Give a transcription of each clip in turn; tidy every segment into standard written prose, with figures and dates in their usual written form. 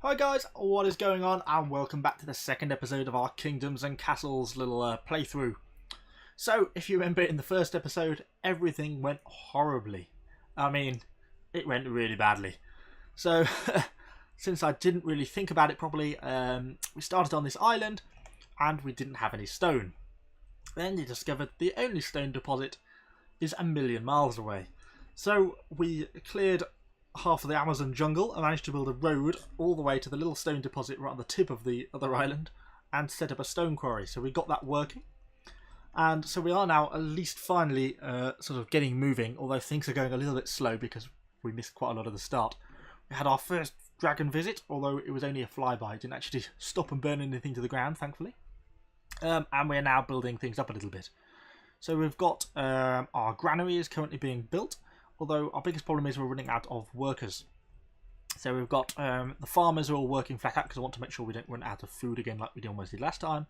Hi guys, what is going on, and welcome back to the second episode of our Kingdoms and Castles little playthrough. So, if you remember in the first episode, everything went horribly. I mean, it went really badly. So, since I didn't really think about it properly, we started on this island, and we didn't have any stone. Then you discovered the only stone deposit is a million miles away. So, we cleared half of the Amazon jungle and managed to build a road all the way to the little stone deposit right on the tip of the other island and set up a stone quarry. So we got that working, and so we are now at least finally sort of getting moving, although things are going a little bit slow because we missed quite a lot of the start. We had our first dragon visit, although it was only a flyby. It didn't actually stop and burn anything to the ground, thankfully. And we're now building things up a little bit. So we've got our granary is currently being built, although our biggest problem is we're running out of workers. So we've got the farmers are all working flat out because I want to make sure we don't run out of food again like we almost did last time.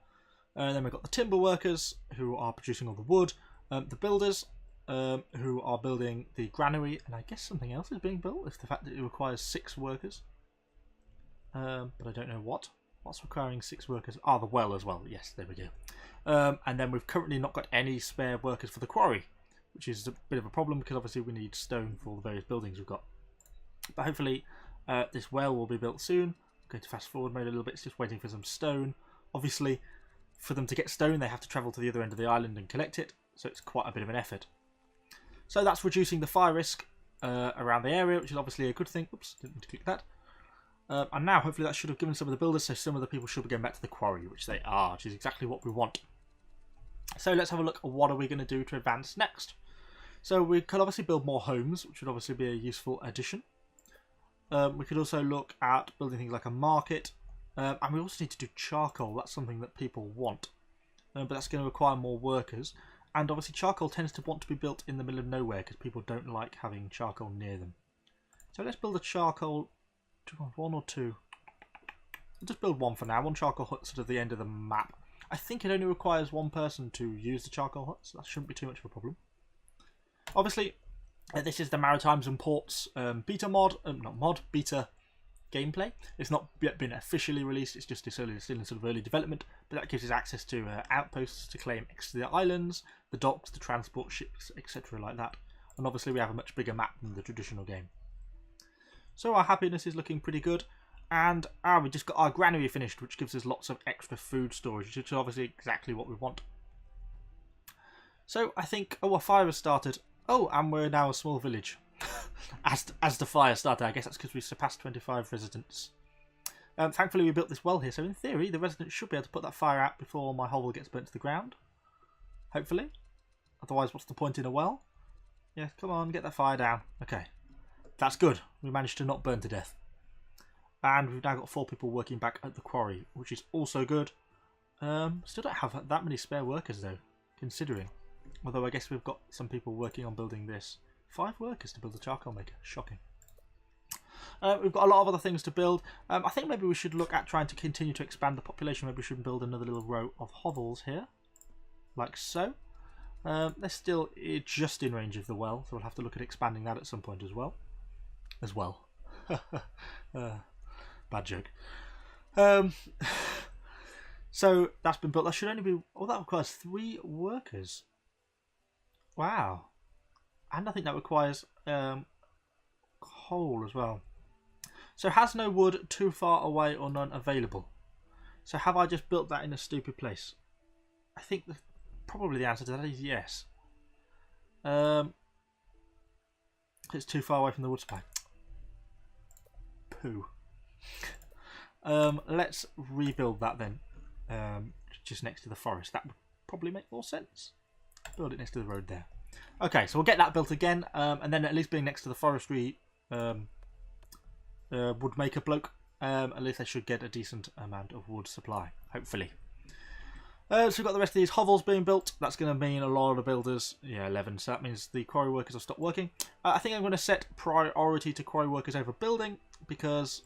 Then we've got the timber workers who are producing all the wood, the builders who are building the granary, and I guess something else is being built, if the fact that it requires 6 workers. But I don't know what. What's requiring 6 workers? Ah, the well as well. Yes, there we go. And then we've currently not got any spare workers for the quarry, which is a bit of a problem because obviously we need stone for the various buildings we've got. But hopefully this well will be built soon. I'm going to fast forward mode a little bit, it's just waiting for some stone. Obviously, for them to get stone, they have to travel to the other end of the island and collect it, so it's quite a bit of an effort. So that's reducing the fire risk around the area, which is obviously a good thing. Oops, didn't mean to click that. And now, hopefully that should have given some of the builders, so some of the people should be going back to the quarry, which they are, which is exactly what we want. So let's have a look at what are we going to do to advance next. So we could obviously build more homes, which would obviously be a useful addition. We could also look at building things like a market. And we also need to do charcoal. That's something that people want. But that's going to require more workers. And obviously charcoal tends to want to be built in the middle of nowhere because people don't like having charcoal near them. So let's build a charcoal... 1 or 2? I'll just build one for now. One charcoal hut sort of the end of the map. I think it only requires one person to use the charcoal hut, so that shouldn't be too much of a problem. Obviously, this is the Maritimes and Ports beta mod, beta gameplay. It's not yet been officially released, it's just still in sort of early development, but that gives us access to outposts to claim extra islands, the docks, the transport ships, etc. like that. And obviously we have a much bigger map than the traditional game. So our happiness is looking pretty good, and we just got our granary finished, which gives us lots of extra food storage, which is obviously exactly what we want. So I think, a fire has started. Oh, and we're now a small village. as the fire started, I guess that's because we surpassed 25 residents. Thankfully we built this well here, so in theory the residents should be able to put that fire out before my hovel gets burnt to the ground. Hopefully. Otherwise, what's the point in a well? Yeah, come on, get that fire down. Okay. That's good. We managed to not burn to death. And we've now got 4 people working back at the quarry, which is also good. Still don't have that many spare workers though, considering. Although I guess we've got some people working on building this. 5 workers to build a charcoal maker. Shocking. We've got a lot of other things to build. I think maybe we should look at trying to continue to expand the population. Maybe we should build another little row of hovels here. Like so. They're still just in range of the well, so we'll have to look at expanding that at some point as well. Bad joke. So that's been built. That should only be... Oh, that requires 3 workers. Wow. And I think that requires coal as well. So has no wood too far away or none available? So have I just built that in a stupid place? I think probably the answer to that is yes. It's too far away from the wood supply. Poo. Let's rebuild that then. Just next to the forest. That would probably make more sense. Build it next to the road there. Okay, so we'll get that built again, and then at least being next to the forestry wood maker bloke, at least they should get a decent amount of wood supply, hopefully. So we've got the rest of these hovels being built. That's going to mean a lot of builders. Yeah, 11. So that means the quarry workers have stopped working. I think I'm going to set priority to quarry workers over building because,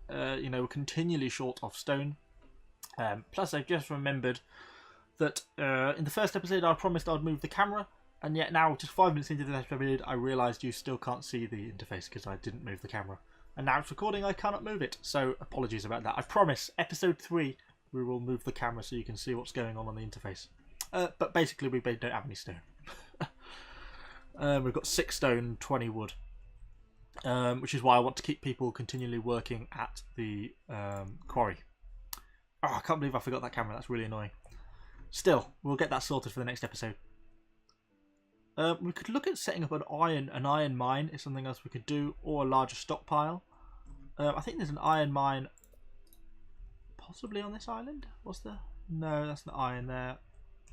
we're continually short of stone. Plus, I've just remembered that in the first episode I promised I'd move the camera, and yet now, just 5 minutes into this episode, I realised you still can't see the interface because I didn't move the camera. And now it's recording, I cannot move it. So apologies about that. I promise, episode 3, we will move the camera so you can see what's going on the interface. But basically, we don't have any stone. We've got 6 stone, 20 wood. Which is why I want to keep people continually working at the quarry. Oh, I can't believe I forgot that camera. That's really annoying. Still, we'll get that sorted for the next episode. We could look at setting up an iron mine is something else we could do, or a larger stockpile. I think there's an iron mine possibly on this island. Was there? No, that's not iron there.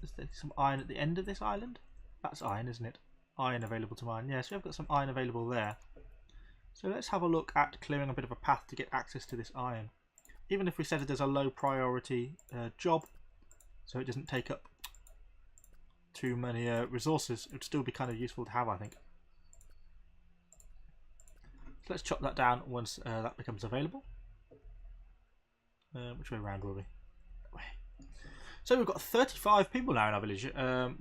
Is there some iron at the end of this island? That's iron, isn't it? Iron available to mine. Yeah, so we've got some iron available there. So let's have a look at clearing a bit of a path to get access to this iron. Even if we set it as a low priority job, so it doesn't take up too many resources, it would still be kind of useful to have, I think. So let's chop that down once that becomes available. Which way around will we? That way. So we've got 35 people now in our village. We've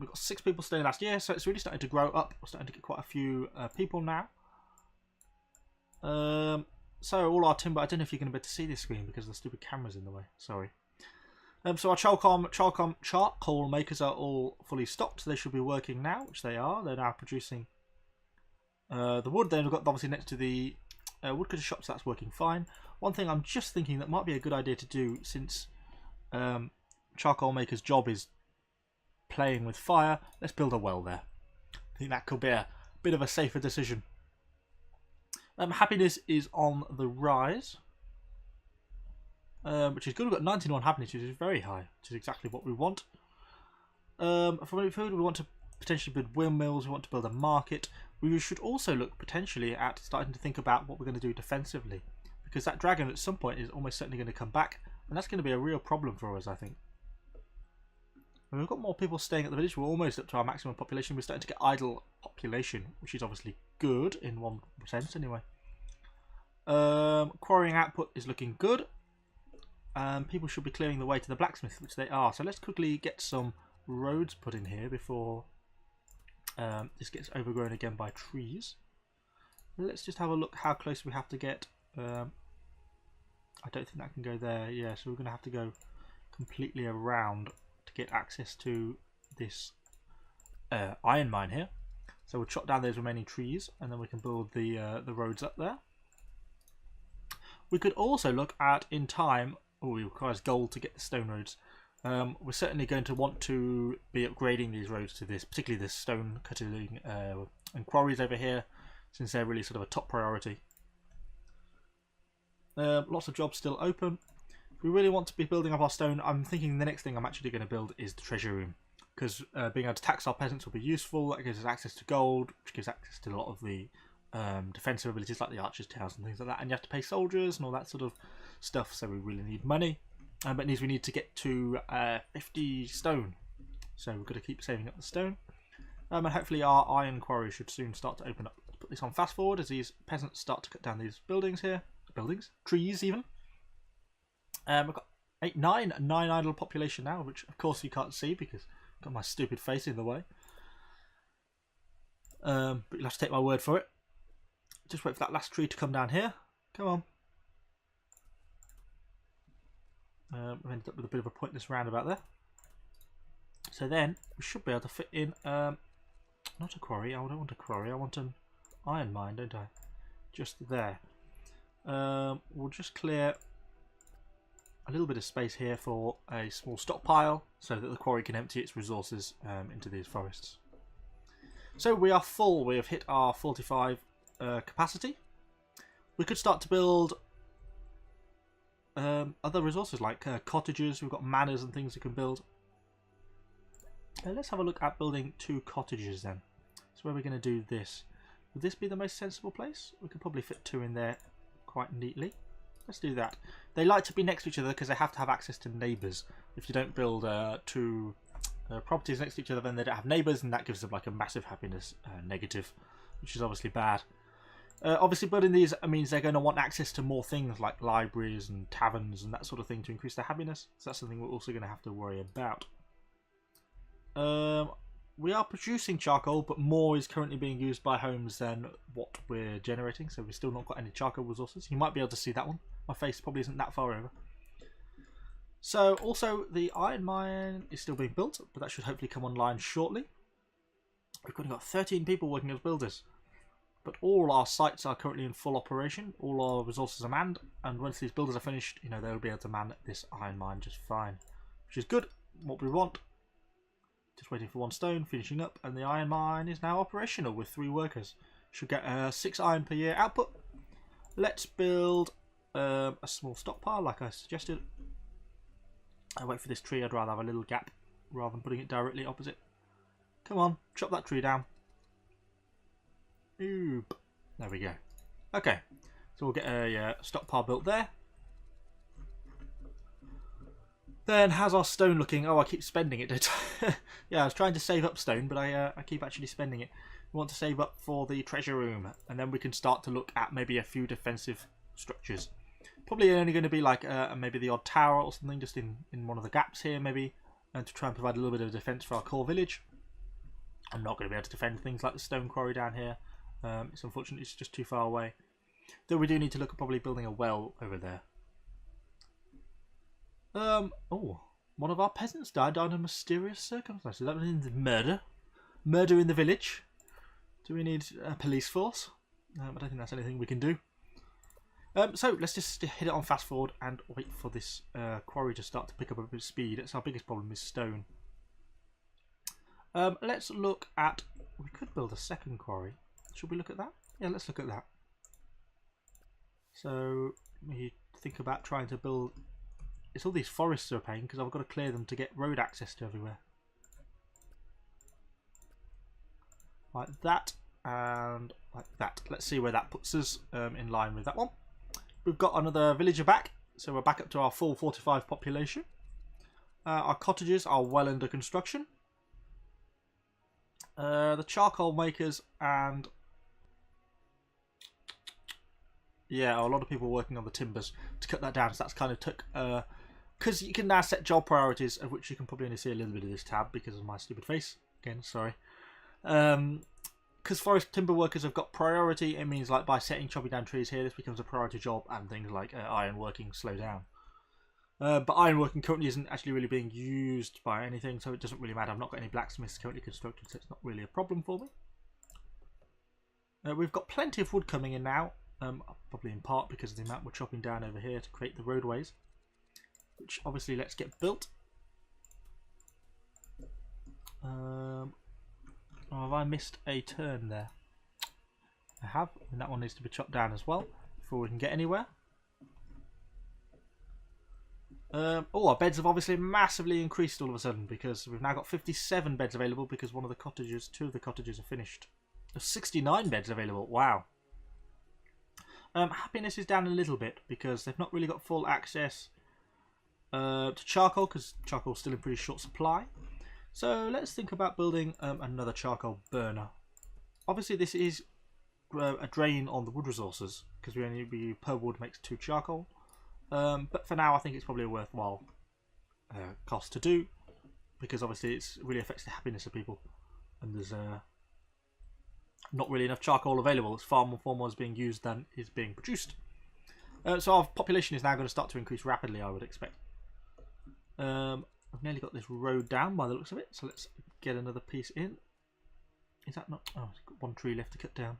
got 6 people staying last year, so it's really starting to grow up. We're starting to get quite a few people now. So all our timber, I don't know if you're going to be able to see this screen because the stupid camera's in the way, sorry. So our charcoal makers are all fully stocked, so they should be working now, which they are. They're now producing the wood. Then we've got obviously next to the woodcutter shop, so that's working fine. One thing I'm just thinking that might be a good idea to do, since charcoal maker's job is playing with fire, let's build a well there. I think that could be a bit of a safer decision. Happiness is on the rise, which is good. We've got 91 happiness, which is very high, which is exactly what we want. For food, we want to potentially build windmills, we want to build a market. We should also look potentially at starting to think about what we're going to do defensively, because that dragon at some point is almost certainly going to come back, and that's going to be a real problem for us, I think. When we've got more people staying at the village, we're almost up to our maximum population. We're starting to get idle population, which is obviously good in one sense anyway. Quarrying output is looking good. People should be clearing the way to the blacksmith, which they are. So let's quickly get some roads put in here before this gets overgrown again by trees. Let's just have a look how close we have to get. I don't think that can go there. Yeah, so we're going to have to go completely around to get access to this iron mine here. So we'll chop down those remaining trees, and then we can build the roads up there. We could also look at, in time, it requires gold to get the stone roads. We're certainly going to want to be upgrading these roads to this, particularly this stone cutting and quarries over here, since they're really sort of a top priority. Lots of jobs still open. If we really want to be building up our stone, I'm thinking the next thing I'm actually going to build is the treasure room, because being able to tax our peasants will be useful. That gives us access to gold, which gives access to a lot of the defensive abilities like the archer's towers and things like that, and you have to pay soldiers and all that sort of stuff, so we really need money. But it means we need to get to 50 stone, so we've got to keep saving up the stone. And hopefully our iron quarry should soon start to open up. Let's put this on fast forward as these peasants start to cut down these buildings here. Trees even. We've got 9 idle population now, which of course you can't see because I've got my stupid face in the way. But you'll have to take my word for it. Just wait for that last tree to come down here. Come on. We've ended up with a bit of a pointless roundabout there. So then we should be able to fit in not a quarry. I don't want a quarry. I want an iron mine, don't I? Just there. We'll just clear a little bit of space here for a small stockpile so that the quarry can empty its resources into these forests. So we are full. We have hit our 45 capacity. We could start to build other resources like cottages. We've got manors and things we can build. Let's have a look at building 2 cottages then. So where are we going to do this? Would this be the most sensible place? We could probably fit 2 in there quite neatly. Let's do that. They like to be next to each other because they have to have access to neighbours. If you don't build 2 properties next to each other, then they don't have neighbours, and that gives them like a massive happiness negative, which is obviously bad. Obviously building these means they're going to want access to more things like libraries and taverns and that sort of thing to increase their happiness. So that's something we're also going to have to worry about. we are producing charcoal, but more is currently being used by homes than what we're generating, so we've still not got any charcoal resources. You might be able to see that one. My face probably isn't that far over. So also the iron mine is still being built, but that should hopefully come online shortly. We've only got 13 people working as builders, but all our sites are currently in full operation. All our resources are manned, and once these builders are finished, you know, they'll be able to man this iron mine just fine, which is good. What we want. Just waiting for one stone, finishing up, and the iron mine is now operational with 3 workers. Should get 6 iron per year output. Let's build a small stockpile like I suggested. I wait for this tree. I'd rather have a little gap rather than putting it directly opposite. Come on, chop that tree down. Oop. There we go. Okay, so we'll get a stockpile built there. Then how's our stone looking? Oh, I keep spending it. Yeah, I was trying to save up stone, but I keep actually spending it. We want to save up for the treasure room, and then we can start to look at maybe a few defensive structures. Probably only going to be like maybe the odd tower or something, just in one of the gaps here, maybe, and to try and provide a little bit of defense for our core village. I'm not going to be able to defend things like the stone quarry down here. It's unfortunately it's just too far away. Though we do need to look at probably building a well over there. Oh, one of our peasants died under mysterious circumstances. That means murder. Murder in the village. Do we need a police force? I don't think that's anything we can do. So let's just hit it on fast forward and wait for this quarry to start to pick up a bit of speed. That's our biggest problem is stone. Let's look at... We could build a second quarry. Should we look at that? Yeah, let's look at that. So we think about trying to build... It's all these forests are a pain because I've got to clear them to get road access to everywhere. Like that and like that. Let's see where that puts us in line with that one. We've got another villager back, so we're back up to our full 45 population. Our cottages are well under construction. The charcoal makers and... Yeah, a lot of people working on the timbers to cut that down, so that's kind of took... Because you can now set job priorities, of which you can probably only see a little bit of this tab because of my stupid face. Again, sorry. Because forest timber workers have got priority, it means like by setting chopping down trees here, this becomes a priority job, and things like iron working slow down. But iron working currently isn't actually really being used by anything, so it doesn't really matter. I've not got any blacksmiths currently constructed, so it's not really a problem for me. We've got plenty of wood coming in now, probably in part because of the amount we're chopping down over here to create the roadways, which obviously let's get built. Oh, have I missed a turn there? I have, and that one needs to be chopped down as well before we can get anywhere. Oh, our beds have obviously massively increased all of a sudden because we've now got 57 beds available because one of the cottages, 2 of the cottages are finished. There's 69 beds available. Wow. Happiness is down a little bit because they've not really got full access to charcoal because charcoal's still in pretty short supply. So let's think about building another charcoal burner. Obviously this is a drain on the wood resources because per wood makes 2 charcoal. But for now I think it's probably a worthwhile cost to do because obviously it really affects the happiness of people and there's not really enough charcoal available. It's far more is being used than is being produced. So our population is now going to start to increase rapidly, I would expect. I've nearly got this road down by the looks of it, so let's get another piece in. Is that not... Oh, it's got one tree left to cut down.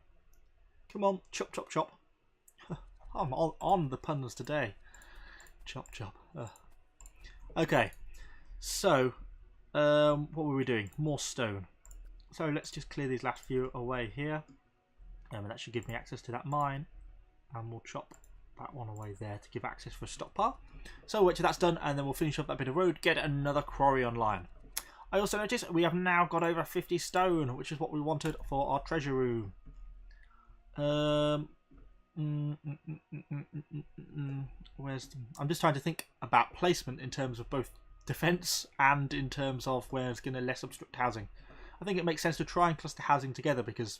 Come on, chop, chop, chop. I'm on the puns today. Chop, chop. Okay, so what were we doing? More stone. So let's just clear these last few away here. And that should give me access to that mine. And we'll chop that one away there to give access for a stockpile. So wait till that's done and then we'll finish up that bit of road, get another quarry online. I also noticed we have now got over 50 stone, which is what we wanted for our treasure room. I'm just trying to think about placement in terms of both defence and in terms of where it's going to less obstruct housing. I think it makes sense to try and cluster housing together because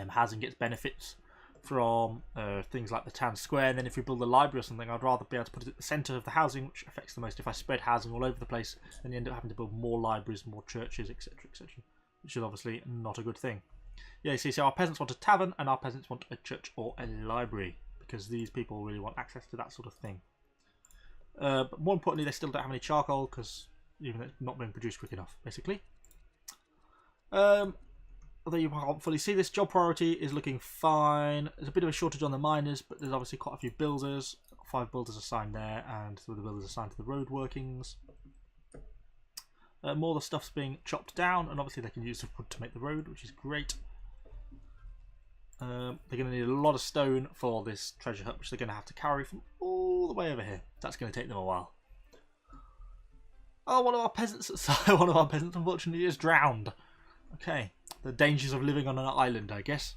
housing gets benefits from things like the town square, and then if we build a library or something, I'd rather be able to put it at the centre of the housing, which affects the most. If I spread housing all over the place, then you end up having to build more libraries, more churches, etc., etc. which is obviously not a good thing. Yeah, you see, so our peasants want a tavern and our peasants want a church or a library, because these people really want access to that sort of thing. But more importantly, they still don't have any charcoal, because even though it's not being produced quick enough, basically. Although you can't fully see this, job priority is looking fine. There's a bit of a shortage on the miners, but there's obviously quite a few builders. 5 builders assigned there, and 2 of the builders assigned to the road workings. More of the stuff's being chopped down, and obviously they can use the wood to make the road, which is great. They're going to need a lot of stone for this treasure hut, which they're going to have to carry from all the way over here. That's going to take them a while. Oh, one of our peasants unfortunately is drowned. Okay, the dangers of living on an island, I guess.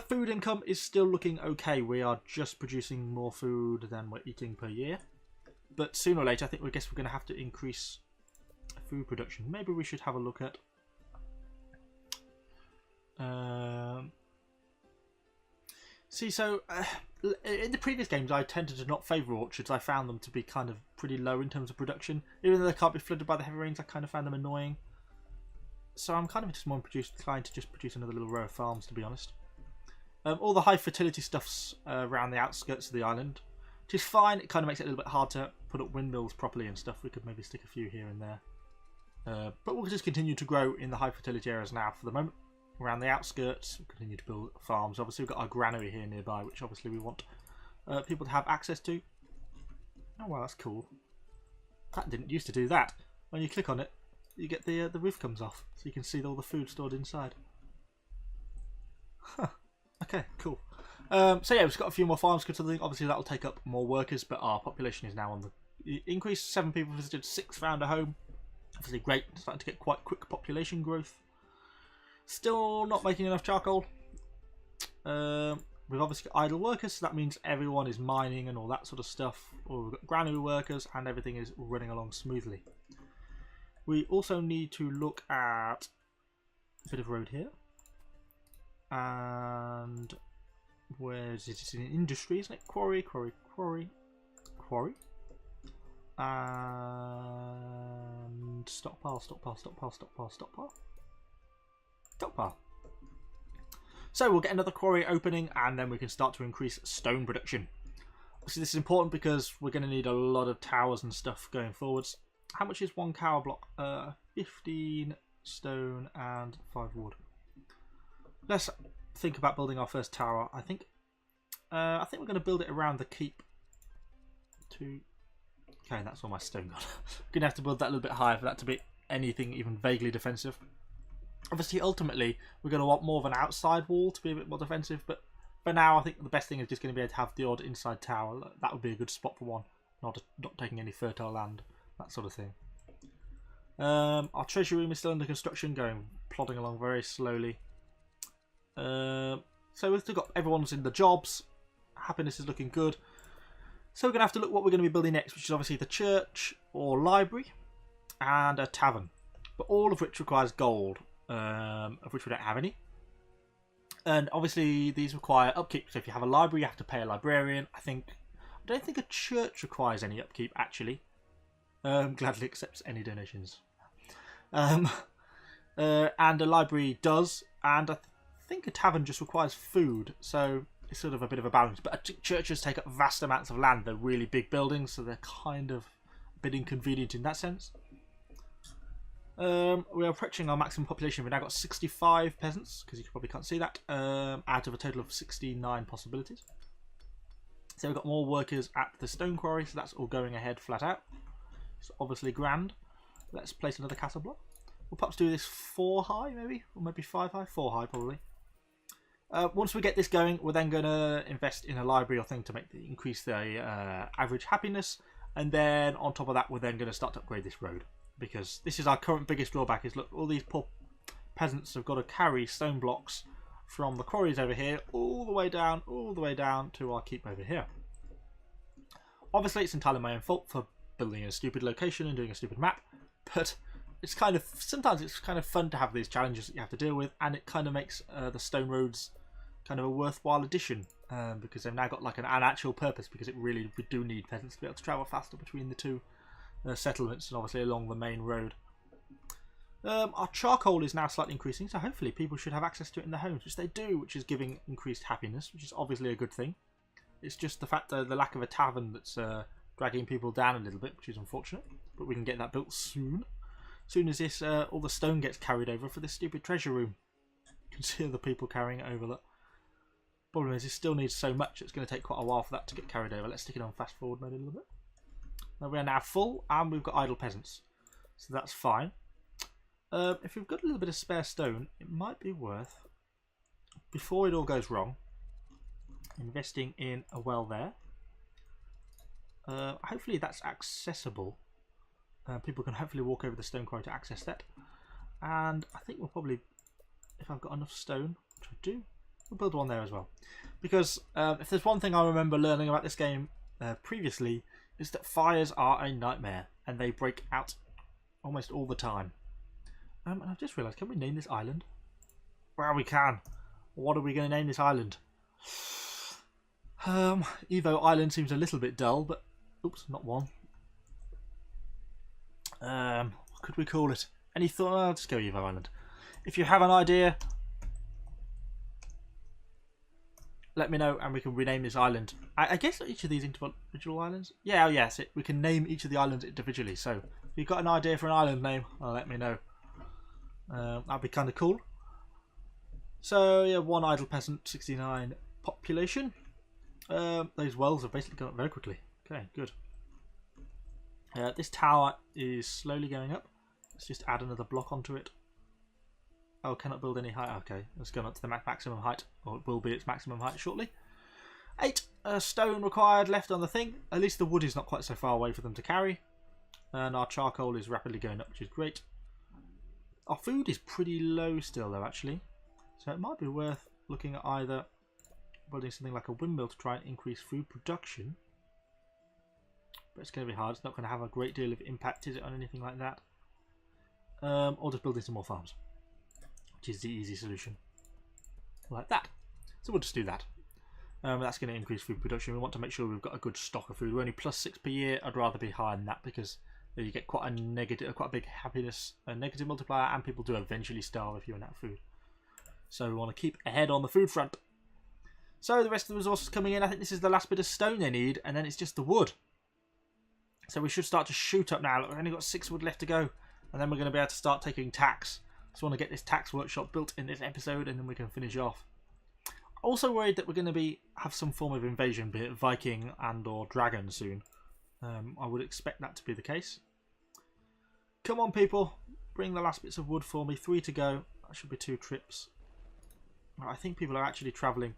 Food income is still looking okay. We are just producing more food than we're eating per year. But sooner or later, I think we're going to have to increase food production. Maybe we should have a look at in the previous games I tended to not favour orchards. I found them to be kind of pretty low in terms of production. Even though they can't be flooded by the heavy rains, I kind of found them annoying. So I'm kind of just more inclined to just produce another little row of farms, to be honest. All the high fertility stuff's around the outskirts of the island, which is fine. It kind of makes it a little bit hard to put up windmills properly and stuff. We could maybe stick a few here and there. But we'll just continue to grow in the high fertility areas now for the moment. Around the outskirts, we'll continue to build farms. Obviously, we've got our granary here nearby, which obviously we want people to have access to. Oh, wow, that's cool. That didn't used to do that. When you click on it, you get the roof comes off, so you can see all the food stored inside. Huh. Okay, cool. So yeah, we've got a few more farms. Obviously, that will take up more workers, but our population is now on the increase. 7 people visited, 6 found a home. Obviously, great. Starting to get quite quick population growth. Still not making enough charcoal. We've obviously got idle workers, so that means everyone is mining and all that sort of stuff. Or we've got granary workers, and everything is running along smoothly. We also need to look at a bit of road here. And where is it? It's in industry, isn't it? Quarry. And stockpile. So we'll get another quarry opening, and then we can start to increase stone production. Obviously this is important because we're going to need a lot of towers and stuff going forwards. How much is 1 tower block? 15 stone and 5 wood. Let's think about building our first tower. I think we're going to build it around the keep. Okay, that's all my stone gone. Going to have to build that a little bit higher for that to be anything even vaguely defensive. Obviously, ultimately, we're going to want more of an outside wall to be a bit more defensive, but for now, I think the best thing is just going to be able to have the odd inside tower. That would be a good spot for one, not taking any fertile land, that sort of thing. Our treasure room is still under construction, plodding along very slowly. So we've still got everyone's in the jobs. Happiness is looking good. So we're going to have to look what we're going to be building next, which is obviously the church or library and a tavern, but all of which requires gold. Of which we don't have any. And obviously these require upkeep. So if you have a library, you have to pay a librarian. I don't think a church requires any upkeep, actually. Gladly accepts any donations. And a library does. And I think a tavern just requires food. So it's sort of a bit of a balance. But churches take up vast amounts of land. They're really big buildings, so they're kind of a bit inconvenient in that sense. We are approaching our maximum population. We've now got 65 peasants, because you probably can't see that, out of a total of 69 possibilities. So we've got more workers at the stone quarry, so that's all going ahead flat out. It's obviously grand. Let's place another castle block. We'll perhaps do this 4 high, maybe, or maybe 5 high. 4 high, probably. Once we get this going, we're then going to invest in a library or thing to increase the average happiness, and then on top of that, we're then going to start to upgrade this road. Because this is our current biggest drawback, is look, all these poor peasants have got to carry stone blocks from the quarries over here all the way down to our keep over here. Obviously it's entirely my own fault for building a stupid location and doing a stupid map, but it's sometimes it's kind of fun to have these challenges that you have to deal with, and it kind of makes the stone roads kind of a worthwhile addition, because they've now got like an actual purpose, because we do need peasants to be able to travel faster between the two settlements and obviously along the main road. Our charcoal is now slightly increasing, so hopefully people should have access to it in their homes, which they do, which is giving increased happiness, which is obviously a good thing. It's just the fact that the lack of a tavern that's dragging people down a little bit, which is unfortunate, but we can get that built soon. As soon as this all the stone gets carried over for this stupid treasure room. You can see other people carrying it over. Look. Problem is, it still needs so much, it's going to take quite a while for that to get carried over. Let's stick it on fast forward mode a little bit. Now we are now full, and we've got idle peasants. So that's fine. If we've got a little bit of spare stone, it might be worth, before it all goes wrong, investing in a well there. Hopefully that's accessible. People can hopefully walk over the stone quarry to access that. And I think we'll probably, if I've got enough stone, which I do, we'll build one there as well. Because if there's one thing I remember learning about this game previously, is that fires are a nightmare and they break out almost all the time. And I've just realised, can we name this island? Well, we can. What are we going to name this island? Evo Island seems a little bit dull, but oops, not one. What could we call it? Any thought? I'll just go Evo Island. If you have an idea, let me know and we can rename this island. I guess each of these individual islands? Yeah, yes, we can name each of the islands individually. So if you've got an idea for an island name, let me know. That'd be kind of cool. So yeah, 1 idle peasant, 69 population. Those wells have basically gone up very quickly. Okay, good. This tower is slowly going up. Let's just add another block onto it. Oh, cannot build any height. Okay, it's gone up to the maximum height, or it will be its maximum height shortly. 8 stone required left on the thing. At least the wood is not quite so far away for them to carry. And our charcoal is rapidly going up, which is great. Our food is pretty low still though, actually. So it might be worth looking at either building something like a windmill to try and increase food production. But it's going to be hard. It's not going to have a great deal of impact, is it, on anything like that? Or just building some more farms, which is the easy solution. Like that. So we'll just do that. That's going to increase food production. We want to make sure we've got a good stock of food. We're only +6 per year. I'd rather be higher than that because you get quite a big happiness, a negative multiplier, and people do eventually starve if you run out of food. So we want to keep ahead on the food front. So the rest of the resources coming in. I think this is the last bit of stone they need, and then it's just the wood. So we should start to shoot up now. Look, we've only got 6 wood left to go, and then we're going to be able to start taking tax. So I want to get this tax workshop built in this episode, and then we can finish off. Also worried that we're going to have some form of invasion, be it Viking and or dragon soon. I would expect that to be the case. Come on, people. Bring the last bits of wood for me. 3 to go. That should be 2 trips. I think people are actually travelling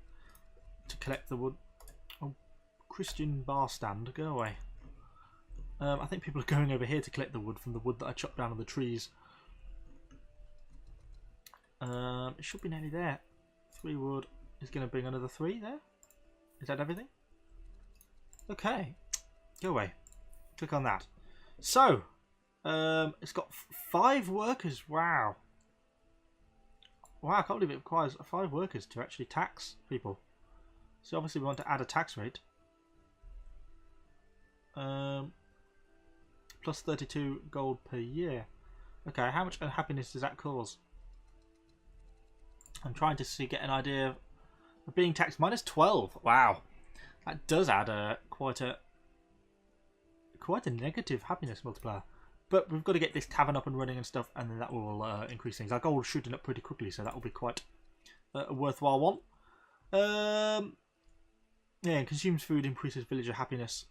to collect the wood. Oh, Christian bar stand. Go away. I think people are going over here to collect the wood from the wood that I chopped down on the trees. It should be nearly there. 3 wood is going to bring another 3 there. Is that everything? Okay. Go away. Click on that. So, it's got 5 workers. Wow. Wow, I can't believe it requires 5 workers to actually tax people. So obviously we want to add a tax rate. Plus 32 gold per year. Okay, how much unhappiness does that cause? I'm trying to get an idea of being taxed. Minus 12. Wow. That does add quite a negative happiness multiplier. But we've got to get this tavern up and running and stuff, and then that will increase things. Our gold is shooting up pretty quickly, so that will be quite a worthwhile one. Yeah, consumes food, increases villager happiness,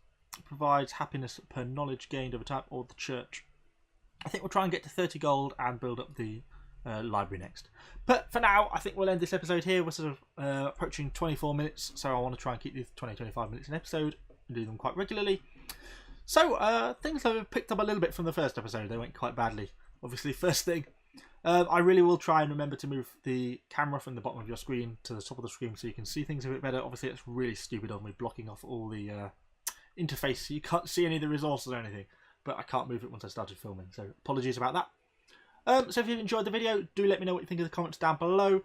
provides happiness per knowledge gained over time, or the church. I think we'll try and get to 30 gold and build up the library next. But for now, I think we'll end this episode here. We're sort of approaching 24 minutes, so I want to try and keep these 20-25 minutes an episode and do them quite regularly. So, things have picked up a little bit from the first episode. They went quite badly. Obviously, first thing, I really will try and remember to move the camera from the bottom of your screen to the top of the screen so you can see things a bit better. Obviously, it's really stupid of me blocking off all the interface so you can't see any of the resources or anything. But I can't move it once I started filming, so apologies about that. So if you've enjoyed the video, do let me know what you think in the comments down below.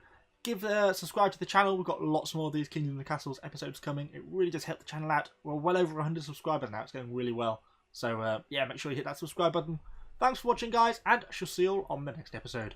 Subscribe to the channel. We've got lots more of these Kingdoms and Castles episodes coming. It really does help the channel out. We're well over 100 subscribers now. It's going really well. So yeah, make sure you hit that subscribe button. Thanks for watching, guys, and I shall see you all on the next episode.